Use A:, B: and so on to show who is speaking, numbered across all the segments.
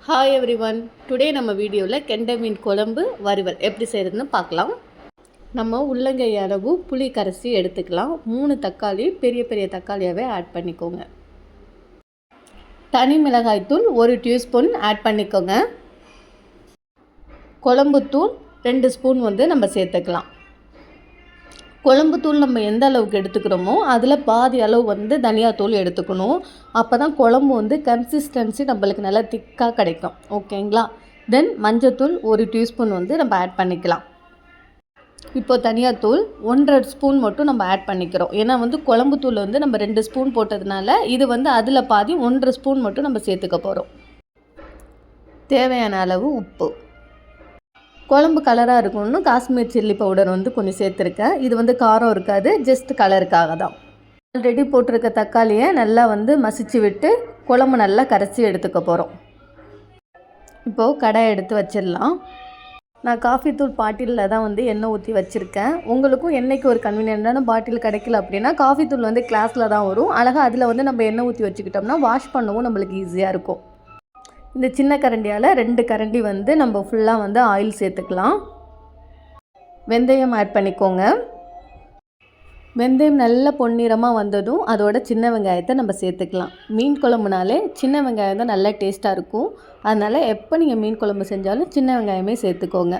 A: Hi everyone, today நம்ம வீடியோவில் கெண்டை மீன் குழம்பு வறுவல் எப்படி செய்கிறதுன்னு பார்க்கலாம். நம்ம உள்ளங்கை அளவு புளி கரைச்சி எடுத்துக்கலாம். 3 தக்காளி பெரிய பெரிய தக்காளியாகவே ஆட் பண்ணிக்கோங்க. தனி மிளகாய்த்தூள் 1 டீஸ்பூன் ஆட் பண்ணிக்கோங்க. குழம்புத்தூள் 2 ஸ்பூன் நம்ம சேர்த்துக்கலாம். குழம்புத்தூள் நம்ம எந்த அளவுக்கு எடுத்துக்கிறோமோ அதில் பாதி அளவு தனியாத்தூள் எடுத்துக்கணும். அப்போ தான் குழம்பு கன்சிஸ்டன்சி நம்மளுக்கு நல்லா திக்காக கிடைக்கும். ஓகேங்களா? தென் மஞ்சத்தூள் 1 டீஸ்பூன் நம்ம ஆட் பண்ணிக்கலாம். இப்போது தனியாத்தூள் 1.5 ஸ்பூன் மட்டும் நம்ம ஆட் பண்ணிக்கிறோம். ஏன்னா குழம்புத்தூள் நம்ம 2 ஸ்பூன் போட்டதுனால இது அதில் பாதி 1.5 ஸ்பூன் மட்டும் நம்ம சேர்த்துக்க போகிறோம். தேவையான அளவு உப்பு. குழம்பு கலராக இருக்கணும்னு காஷ்மீர் சில்லி பவுடர் கொஞ்சம் சேர்த்துருக்கேன். இது காரம் இருக்காது, ஜஸ்ட் கலருக்காக தான். ஆல்ரெடி போட்டிருக்க தக்காளியை நல்லா மசிச்சு விட்டு குழம்பு நல்லா கரைச்சி எடுத்துக்க போகிறோம். இப்போது கடாயை எடுத்து வச்சிடலாம். நான் காஃபி தூள் பாட்டிலில் தான் எண்ணெய் ஊற்றி வச்சுருக்கேன். உங்களுக்கும் எண்ணெய்க்கு ஒரு கன்வீனியன்ட்டான பாட்டில் கிடைக்கல அப்படின்னா காஃபி தூள் கிளாஸில் தான் வரும். அழகாக அதில் நம்ம எண்ணெய் ஊற்றி வச்சுக்கிட்டோம்னா வாஷ் பண்ணவும் நம்மளுக்கு ஈஸியாக இருக்கும். இந்த சின்ன கரண்டியால் 2 கரண்டி நம்ம ஃபுல்லாக ஆயில் சேர்த்துக்கலாம். வெந்தயம் ஆட் பண்ணிக்கோங்க. வெந்தயம் நல்ல பொன்னிறமாக வந்ததும் அதோட சின்ன வெங்காயத்தை நம்ம சேர்த்துக்கலாம். மீன் குழம்புனாலே சின்ன வெங்காயம் தான் நல்லா டேஸ்ட்டாக இருக்கும். அதனால் எப்போ நீங்கள் மீன் குழம்பு செஞ்சாலும் சின்ன வெங்காயமே சேர்த்துக்கோங்க.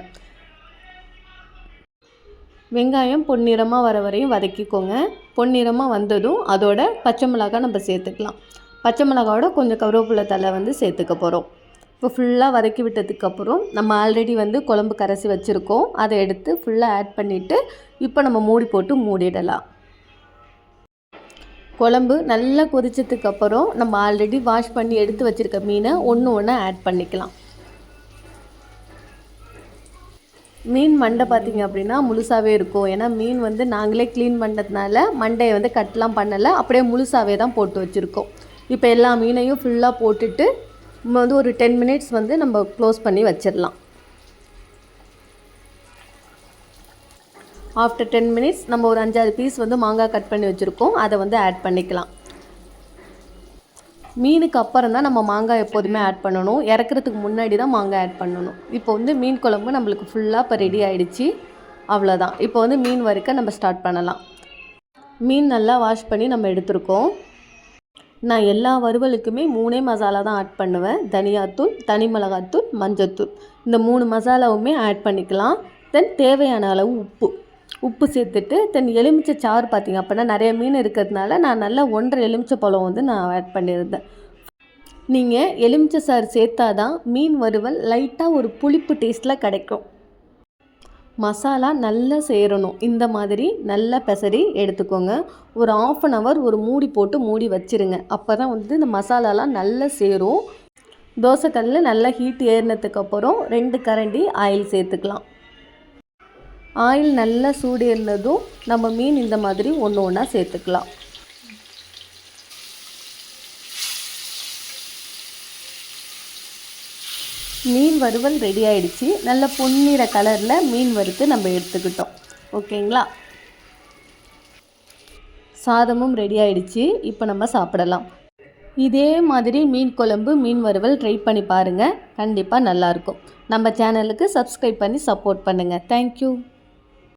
A: வெங்காயம் பொன்னிறமாக வர வரையும் வதக்கிக்கோங்க. பொன்னிறமாக வந்ததும் அதோட பச்சை மிளகாய் நம்ம சேர்த்துக்கலாம். பச்சை மிளகாவோட கொஞ்சம் கருவேப்பிலை தழை சேர்த்துக்க போகிறோம். இப்போ ஃபுல்லாக வதக்கி விட்டதுக்கப்புறம் நம்ம ஆல்ரெடி குழம்பு கரைச்சி வச்சுருக்கோம். அதை எடுத்து ஃபுல்லாக ஆட் பண்ணிவிட்டு இப்போ நம்ம மூடி போட்டு மூடிடலாம். குழம்பு நல்லா கொதிச்சதுக்கப்புறம் நம்ம ஆல்ரெடி வாஷ் பண்ணி எடுத்து வச்சுருக்க மீனை ஒன்று ஆட் பண்ணிக்கலாம். மீன் மண்டை பார்த்திங்க அப்படின்னா முழுசாகவே இருக்கும். ஏன்னா மீன் நாங்களே க்ளீன் பண்ணுறதுனால மண்டையை கட்லாம் பண்ணலை, அப்படியே முழுசாகவே தான் போட்டு வச்சுருக்கோம். இப்போ எல்லா மீனையும் ஃபுல்லாக போட்டுட்டு ஒரு 10 மினிட்ஸ் நம்ம க்ளோஸ் பண்ணி வச்சிடலாம். ஆஃப்டர் 10 மினிட்ஸ் நம்ம ஒரு 5-6 பீஸ் மாங்காய் கட் பண்ணி வச்சுருக்கோம். அதை ஆட் பண்ணிக்கலாம். மீனுக்கு அப்புறம் தான் நம்ம மாங்காய் எப்போதுமே ஆட் பண்ணணும். இறக்குறதுக்கு முன்னாடி தான் மாங்காய் ஆட் பண்ணணும். இப்போ மீன் குழம்பு நம்மளுக்கு ஃபுல்லாக இப்போ ரெடி ஆகிடுச்சு. அவ்வளோதான். இப்போ மீன் வறுக்க நம்ம ஸ்டார்ட் பண்ணலாம். மீன் நல்லா வாஷ் பண்ணி நம்ம எடுத்துருக்கோம். நான் எல்லா வறுவலுக்குமே 3 மசாலா தான் ஆட் பண்ணுவேன். தனியாத்தூள், தனி மிளகாத்தூள், மஞ்சத்தூள், இந்த 3 மசாலாவுமே ஆட் பண்ணிக்கலாம். தென் தேவையான அளவு உப்பு சேர்த்துட்டு தென் எலுமிச்சை சாறு பார்த்திங்க அப்படின்னா நிறைய மீன் இருக்கிறதுனால நான் நல்லா 1.5 எலுமிச்சை பழம் நான் ஆட் பண்ணியிருந்தேன். நீங்கள் எலுமிச்சை சாறு சேர்த்தா தான் மீன் வறுவல் லைட்டாக ஒரு புளிப்பு டேஸ்ட்டில் கிடைக்கும். மசாலா நல்லா சேரணும். இந்த மாதிரி நல்லா பெசரி எடுத்துக்கோங்க. ஒரு 1/2 hour ஒரு மூடி போட்டு மூடி வச்சுருங்க. அப்போ தான் இந்த மசாலாலாம் நல்லா சேரும். தோசைக்கல் நல்லா ஹீட் ஏறினதுக்கப்புறம் 2 கரண்டி ஆயில் சேர்த்துக்கலாம். ஆயில் நல்லா சூடு ஏறினதும் நம்ம மீன் இந்த மாதிரி ஒன்றா சேர்த்துக்கலாம். மீன் வறுவல் ரெடி ஆகிடுச்சு. நல்ல பொன்னிற கலரில் மீன் வறுத்து நம்ம எடுத்துக்கிட்டோம். ஓகேங்களா? சாதமும் ரெடி ஆகிடுச்சு. இப்போ நம்ம சாப்பிடலாம். இதே மாதிரி மீன் குழம்பு, மீன் வறுவல் ட்ரை பண்ணி பாருங்கள். கண்டிப்பாக நல்லாயிருக்கும். நம்ம சேனலுக்கு சப்ஸ்கிரைப் பண்ணி சப்போர்ட் பண்ணுங்கள். தேங்க்யூ.